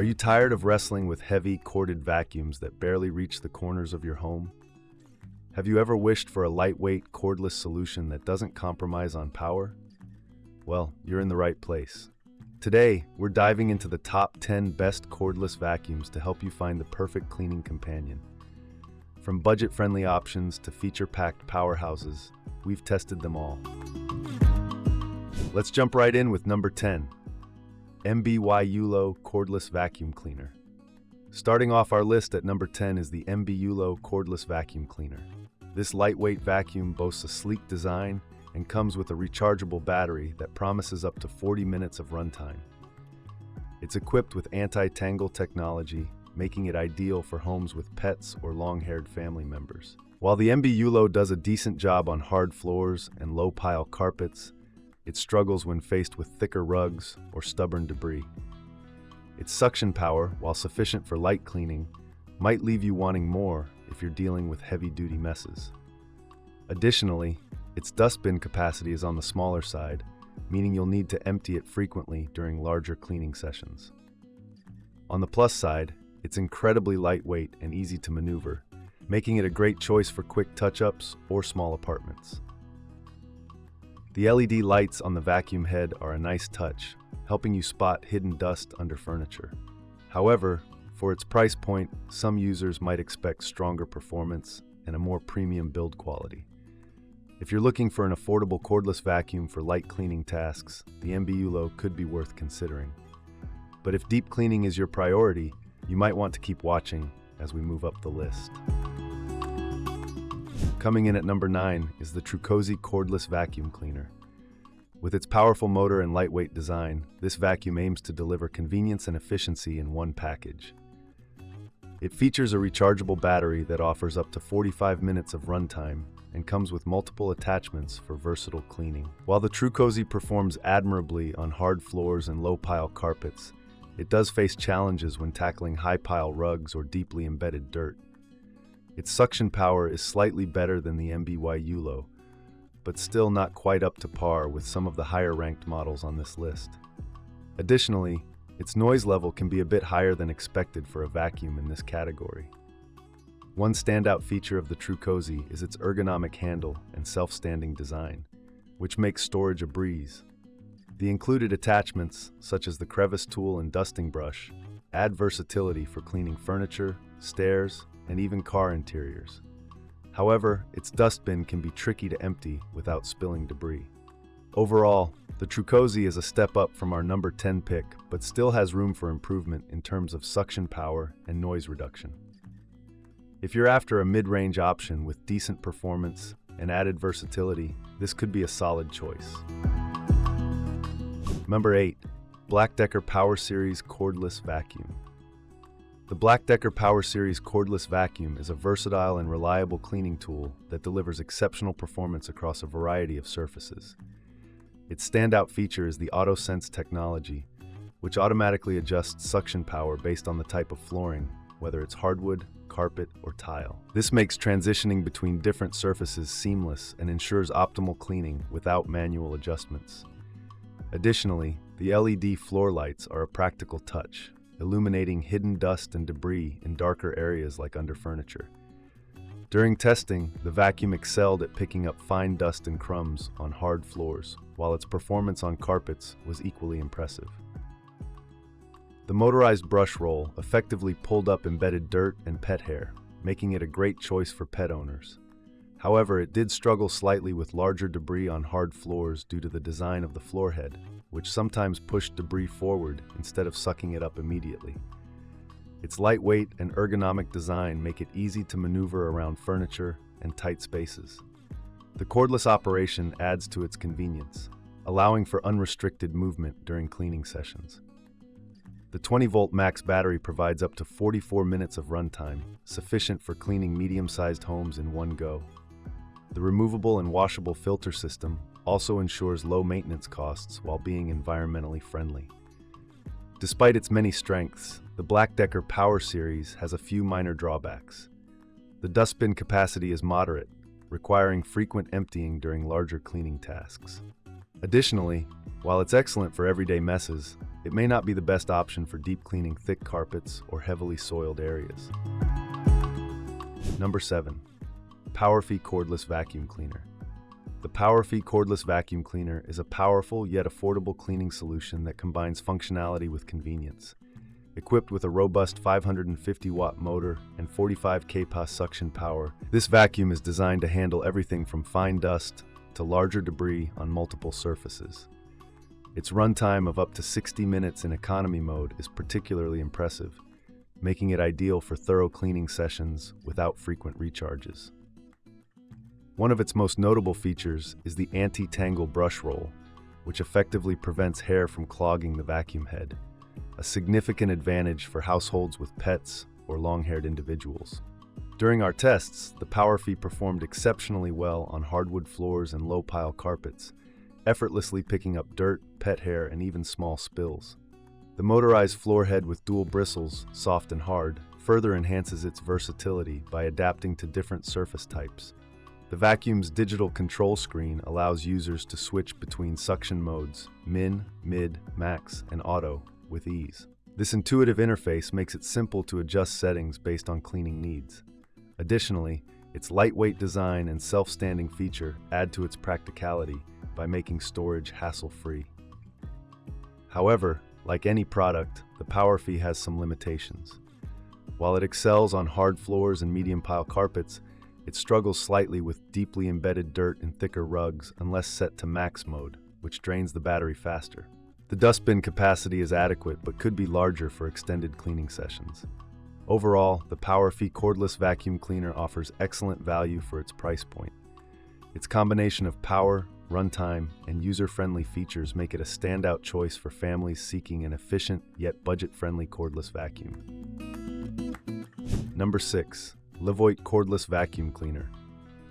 Are you tired of wrestling with heavy, corded vacuums that barely reach the corners of your home? Have you ever wished for a lightweight, cordless solution that doesn't compromise on power? Well, you're in the right place. Today, we're diving into the top 10 best cordless vacuums to help you find the perfect cleaning companion. From budget-friendly options to feature-packed powerhouses, we've tested them all. Let's jump right in with number 10. MBYULO Cordless Vacuum Cleaner. Starting off our list at number 10 is the MBYULO Cordless Vacuum Cleaner. This lightweight vacuum boasts a sleek design and comes with a rechargeable battery that promises up to 40 minutes of runtime. It's equipped with anti-tangle technology, making it ideal for homes with pets or long-haired family members. While the MBYULO does a decent job on hard floors and low-pile carpets, it struggles when faced with thicker rugs or stubborn debris. Its suction power, while sufficient for light cleaning, might leave you wanting more if you're dealing with heavy-duty messes. Additionally, its dustbin capacity is on the smaller side, meaning you'll need to empty it frequently during larger cleaning sessions. On the plus side, it's incredibly lightweight and easy to maneuver, making it a great choice for quick touch-ups or small apartments. The LED lights on the vacuum head are a nice touch, helping you spot hidden dust under furniture. However, for its price point, some users might expect stronger performance and a more premium build quality. If you're looking for an affordable cordless vacuum for light cleaning tasks, the MBYULO could be worth considering. But if deep cleaning is your priority, you might want to keep watching as we move up the list. Coming in at number 9 is the Trucozie Cordless Vacuum Cleaner. With its powerful motor and lightweight design, this vacuum aims to deliver convenience and efficiency in one package. It features a rechargeable battery that offers up to 45 minutes of runtime and comes with multiple attachments for versatile cleaning. While the Trucozie performs admirably on hard floors and low-pile carpets, it does face challenges when tackling high-pile rugs or deeply embedded dirt. Its suction power is slightly better than the MBYULO, but still not quite up to par with some of the higher-ranked models on this list. Additionally, its noise level can be a bit higher than expected for a vacuum in this category. One standout feature of the Trucozie is its ergonomic handle and self-standing design, which makes storage a breeze. The included attachments, such as the crevice tool and dusting brush, add versatility for cleaning furniture, stairs, and even car interiors. However, its dustbin can be tricky to empty without spilling debris. Overall, the Trucozie is a step up from our number 10 pick, but still has room for improvement in terms of suction power and noise reduction. If you're after a mid-range option with decent performance and added versatility, this could be a solid choice. Number 8. BLACK+DECKER POWERSERIES Cordless Vacuum. The BLACK+DECKER POWERSERIES Cordless Vacuum is a versatile and reliable cleaning tool that delivers exceptional performance across a variety of surfaces. Its standout feature is the AutoSense technology, which automatically adjusts suction power based on the type of flooring, whether it's hardwood, carpet, or tile. This makes transitioning between different surfaces seamless and ensures optimal cleaning without manual adjustments. Additionally, the LED floor lights are a practical touch, illuminating hidden dust and debris in darker areas like under furniture. During testing, the vacuum excelled at picking up fine dust and crumbs on hard floors, while its performance on carpets was equally impressive. The motorized brush roll effectively pulled up embedded dirt and pet hair, making it a great choice for pet owners. However, it did struggle slightly with larger debris on hard floors due to the design of the floor head, which sometimes pushed debris forward instead of sucking it up immediately. Its lightweight and ergonomic design make it easy to maneuver around furniture and tight spaces. The cordless operation adds to its convenience, allowing for unrestricted movement during cleaning sessions. The 20-volt max battery provides up to 44 minutes of runtime, sufficient for cleaning medium-sized homes in one go. The removable and washable filter system also ensures low maintenance costs while being environmentally friendly. Despite its many strengths, the BLACK+DECKER POWERSERIES has a few minor drawbacks. The dustbin capacity is moderate, requiring frequent emptying during larger cleaning tasks. Additionally, while it's excellent for everyday messes, it may not be the best option for deep cleaning thick carpets or heavily soiled areas. Number 7. Powerffy Cordless Vacuum Cleaner. The Powerffy Cordless Vacuum Cleaner is a powerful yet affordable cleaning solution that combines functionality with convenience. Equipped with a robust 550-watt motor and 45 kPa suction power, this vacuum is designed to handle everything from fine dust to larger debris on multiple surfaces. Its runtime of up to 60 minutes in economy mode is particularly impressive, making it ideal for thorough cleaning sessions without frequent recharges. One of its most notable features is the anti-tangle brush roll, which effectively prevents hair from clogging the vacuum head, a significant advantage for households with pets or long-haired individuals. During our tests, the Powerffy performed exceptionally well on hardwood floors and low-pile carpets, effortlessly picking up dirt, pet hair, and even small spills. The motorized floor head with dual bristles, soft and hard, further enhances its versatility by adapting to different surface types. The vacuum's digital control screen allows users to switch between suction modes, min, mid, max, and auto, with ease. This intuitive interface makes it simple to adjust settings based on cleaning needs. Additionally, its lightweight design and self-standing feature add to its practicality by making storage hassle-free. However, like any product, the Powerffy has some limitations. While it excels on hard floors and medium-pile carpets, it struggles slightly with deeply embedded dirt and thicker rugs unless set to max mode, which drains the battery faster. The dustbin capacity is adequate but could be larger for extended cleaning sessions. Overall, the Powerffy Cordless Vacuum Cleaner offers excellent value for its price point. Its combination of power, runtime, and user-friendly features make it a standout choice for families seeking an efficient yet budget-friendly cordless vacuum. Number 6. LEVOIT Cordless Vacuum Cleaner.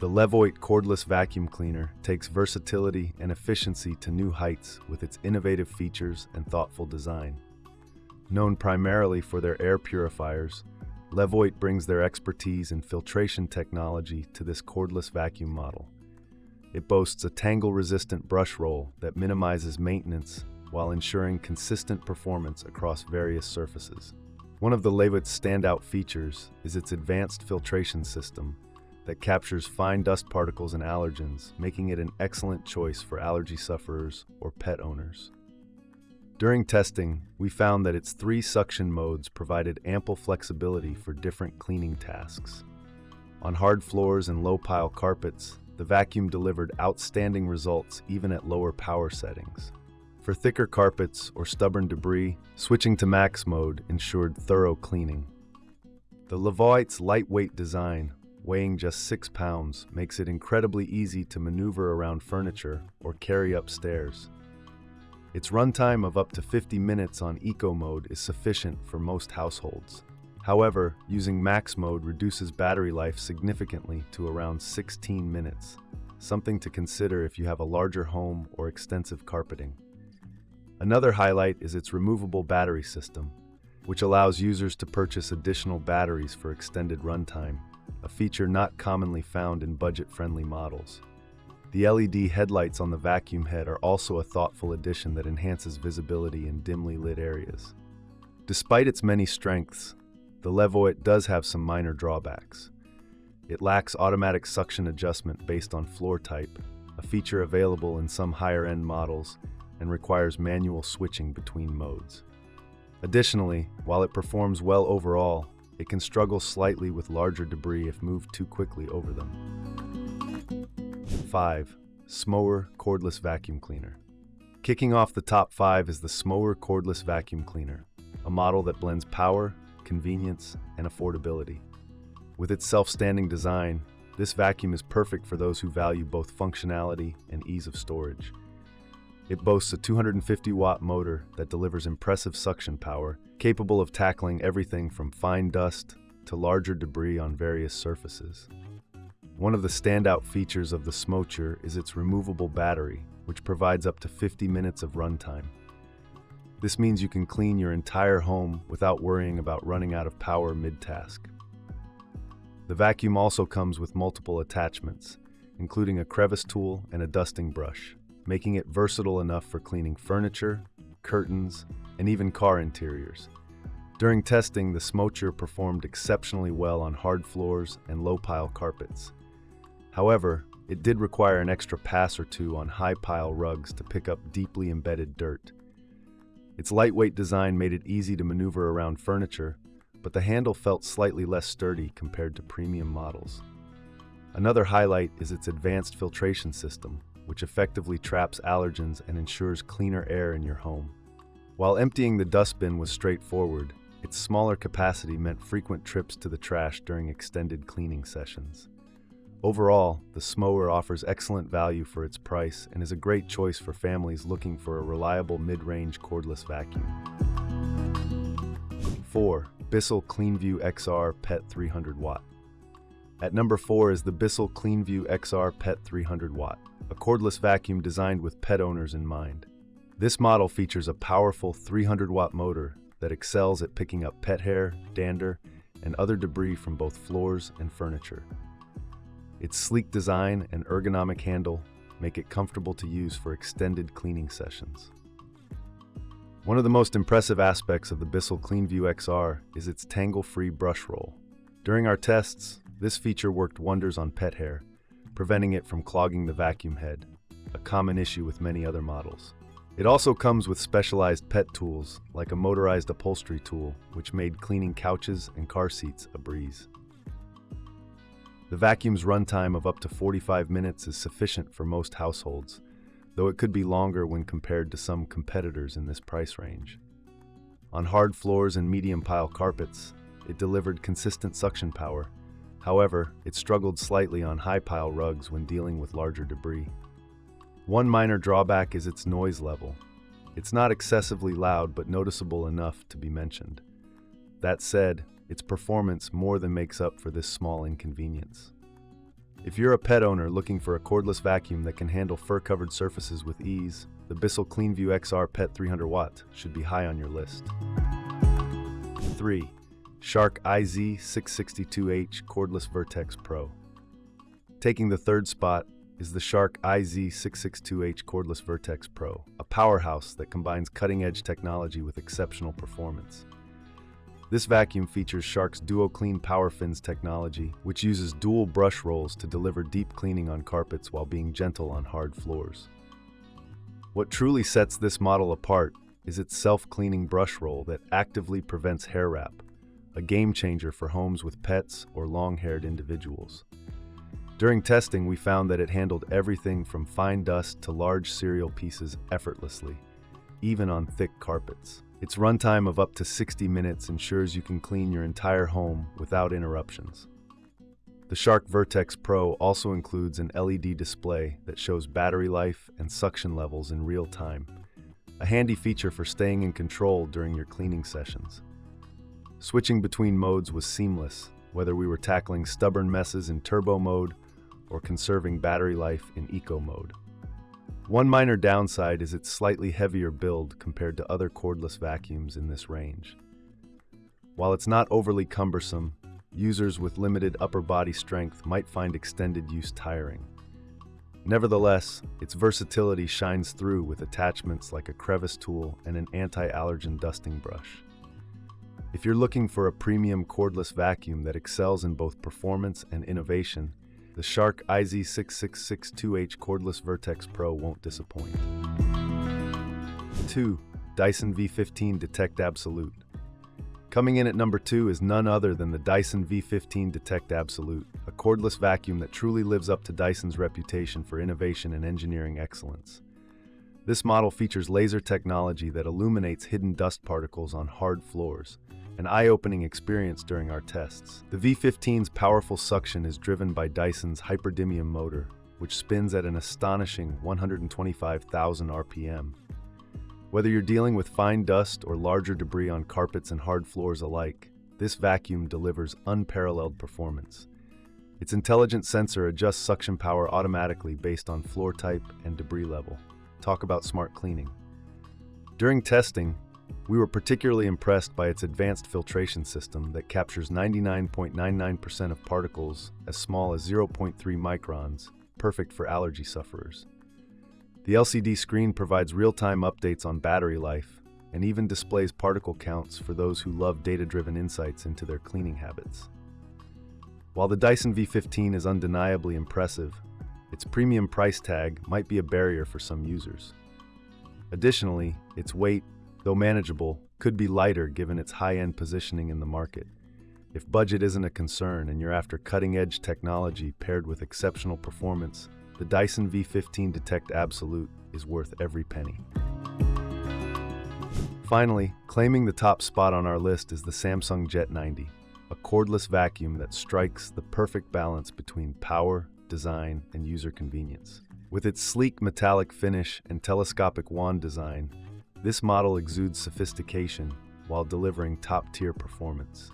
The LEVOIT Cordless Vacuum Cleaner takes versatility and efficiency to new heights with its innovative features and thoughtful design. Known primarily for their air purifiers, LEVOIT brings their expertise in filtration technology to this cordless vacuum model. It boasts a tangle-resistant brush roll that minimizes maintenance while ensuring consistent performance across various surfaces. One of the LEVOIT's standout features is its advanced filtration system that captures fine dust particles and allergens, making it an excellent choice for allergy sufferers or pet owners. During testing, we found that its 3 suction modes provided ample flexibility for different cleaning tasks. On hard floors and low-pile carpets, the vacuum delivered outstanding results even at lower power settings. For thicker carpets or stubborn debris, switching to max mode ensured thorough cleaning. The LEVOIT's lightweight design, weighing just 6 pounds, makes it incredibly easy to maneuver around furniture or carry upstairs. Its runtime of up to 50 minutes on Eco mode is sufficient for most households. However, using max mode reduces battery life significantly to around 16 minutes, something to consider if you have a larger home or extensive carpeting. Another highlight is its removable battery system, which allows users to purchase additional batteries for extended runtime, a feature not commonly found in budget-friendly models. The LED headlights on the vacuum head are also a thoughtful addition that enhances visibility in dimly lit areas. Despite its many strengths, the LEVOIT does have some minor drawbacks. It lacks automatic suction adjustment based on floor type, a feature available in some higher-end models, and requires manual switching between modes. Additionally, while it performs well overall, it can struggle slightly with larger debris if moved too quickly over them. 5. SMOTURE Cordless Vacuum Cleaner. Kicking off the top 5 is the SMOTURE Cordless Vacuum Cleaner, a model that blends power, convenience, and affordability. With its self-standing design, this vacuum is perfect for those who value both functionality and ease of storage. It boasts a 250-watt motor that delivers impressive suction power, capable of tackling everything from fine dust to larger debris on various surfaces. One of the standout features of the SMOTURE is its removable battery, which provides up to 50 minutes of runtime. This means you can clean your entire home without worrying about running out of power mid-task. The vacuum also comes with multiple attachments, including a crevice tool and a dusting brush, making it versatile enough for cleaning furniture, curtains, and even car interiors. During testing, the SMOTURE performed exceptionally well on hard floors and low-pile carpets. However, it did require an extra pass or two on high-pile rugs to pick up deeply embedded dirt. Its lightweight design made it easy to maneuver around furniture, but the handle felt slightly less sturdy compared to premium models. Another highlight is its advanced filtration system, which effectively traps allergens and ensures cleaner air in your home. While emptying the dustbin was straightforward, its smaller capacity meant frequent trips to the trash during extended cleaning sessions. Overall, the SMOTURE offers excellent value for its price and is a great choice for families looking for a reliable mid-range cordless vacuum. 4. Bissell Cleanview XR Pet 300 Watt. At number 4 is the Bissell Cleanview XR Pet 300 Watt, a cordless vacuum designed with pet owners in mind. This model features a powerful 300-watt motor that excels at picking up pet hair, dander, and other debris from both floors and furniture. Its sleek design and ergonomic handle make it comfortable to use for extended cleaning sessions. One of the most impressive aspects of the Bissell Cleanview XR is its tangle-free brush roll. During our tests, this feature worked wonders on pet hair, preventing it from clogging the vacuum head, a common issue with many other models. It also comes with specialized pet tools, like a motorized upholstery tool, which made cleaning couches and car seats a breeze. The vacuum's runtime of up to 45 minutes is sufficient for most households, though it could be longer when compared to some competitors in this price range. On hard floors and medium-pile carpets, it delivered consistent suction power. However, it struggled slightly on high-pile rugs when dealing with larger debris. One minor drawback is its noise level. It's not excessively loud, but noticeable enough to be mentioned. That said, its performance more than makes up for this small inconvenience. If you're a pet owner looking for a cordless vacuum that can handle fur-covered surfaces with ease, the Bissell Cleanview XR Pet 300 Watt should be high on your list. 3. Shark IZ662H Cordless Vertex Pro. Taking the third spot is the Shark IZ662H Cordless Vertex Pro, a powerhouse that combines cutting-edge technology with exceptional performance. This vacuum features Shark's DuoClean PowerFins technology, which uses dual brush rolls to deliver deep cleaning on carpets while being gentle on hard floors. What truly sets this model apart is its self-cleaning brush roll that actively prevents hair wrap, a game-changer for homes with pets or long-haired individuals. During testing, we found that it handled everything from fine dust to large cereal pieces effortlessly, even on thick carpets. Its runtime of up to 60 minutes ensures you can clean your entire home without interruptions. The Shark Vertex Pro also includes an LED display that shows battery life and suction levels in real time, a handy feature for staying in control during your cleaning sessions. Switching between modes was seamless, whether we were tackling stubborn messes in turbo mode or conserving battery life in eco mode. One minor downside is its slightly heavier build compared to other cordless vacuums in this range. While it's not overly cumbersome, users with limited upper body strength might find extended use tiring. Nevertheless, its versatility shines through with attachments like a crevice tool and an anti-allergen dusting brush. If you're looking for a premium cordless vacuum that excels in both performance and innovation, the Shark IZ662H Cordless Vertex Pro won't disappoint. 2. Dyson V15 Detect Absolute. Coming in at number 2 is none other than the Dyson V15 Detect Absolute, a cordless vacuum that truly lives up to Dyson's reputation for innovation and engineering excellence. This model features laser technology that illuminates hidden dust particles on hard floors, an eye-opening experience during our tests. The V15's powerful suction is driven by Dyson's hyperdymium motor, which spins at an astonishing 125,000 RPM. Whether you're dealing with fine dust or larger debris on carpets and hard floors alike, this vacuum delivers unparalleled performance. Its intelligent sensor adjusts suction power automatically based on floor type and debris level. Talk about smart cleaning. During testing, we were particularly impressed by its advanced filtration system that captures 99.99% of particles as small as 0.3 microns, perfect for allergy sufferers. The LCD screen provides real-time updates on battery life, and even displays particle counts for those who love data-driven insights into their cleaning habits. While the Dyson V15 is undeniably impressive, its premium price tag might be a barrier for some users. Additionally, its weight, though manageable, could be lighter given its high-end positioning in the market. If budget isn't a concern and you're after cutting-edge technology paired with exceptional performance, the Dyson V15 Detect Absolute is worth every penny. Finally, claiming the top spot on our list is the Samsung Jet 90, a cordless vacuum that strikes the perfect balance between power, design, and user convenience. With its sleek metallic finish and telescopic wand design, this model exudes sophistication while delivering top-tier performance.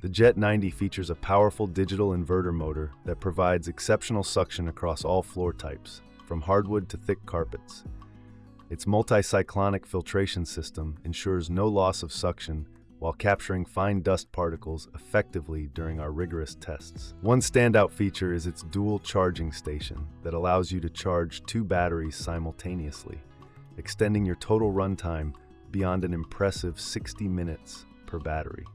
The Jet 90 features a powerful digital inverter motor that provides exceptional suction across all floor types, from hardwood to thick carpets. Its multi-cyclonic filtration system ensures no loss of suction while capturing fine dust particles effectively during our rigorous tests. One standout feature is its dual charging station that allows you to charge 2 batteries simultaneously, extending your total runtime beyond an impressive 60 minutes per battery.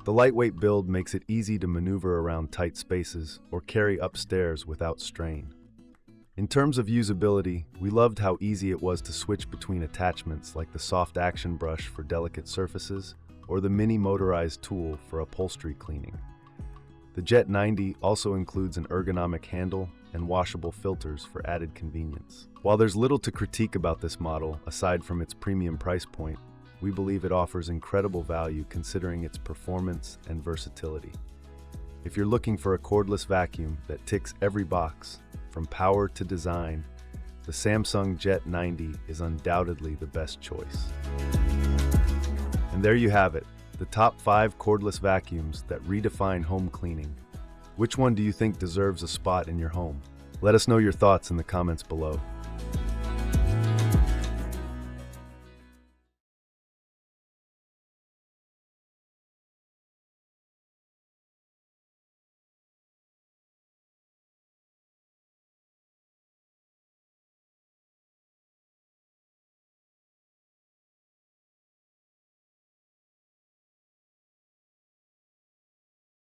The lightweight build makes it easy to maneuver around tight spaces or carry upstairs without strain. In terms of usability, we loved how easy it was to switch between attachments like the soft action brush for delicate surfaces or the mini motorized tool for upholstery cleaning. The Jet 90 also includes an ergonomic handle and washable filters for added convenience. While there's little to critique about this model aside from its premium price point, we believe it offers incredible value considering its performance and versatility. If you're looking for a cordless vacuum that ticks every box, from power to design, the Samsung Jet 90 is undoubtedly the best choice. And there you have it, the top 5 cordless vacuums that redefine home cleaning. Which one do you think deserves a spot in your home? Let us know your thoughts in the comments below.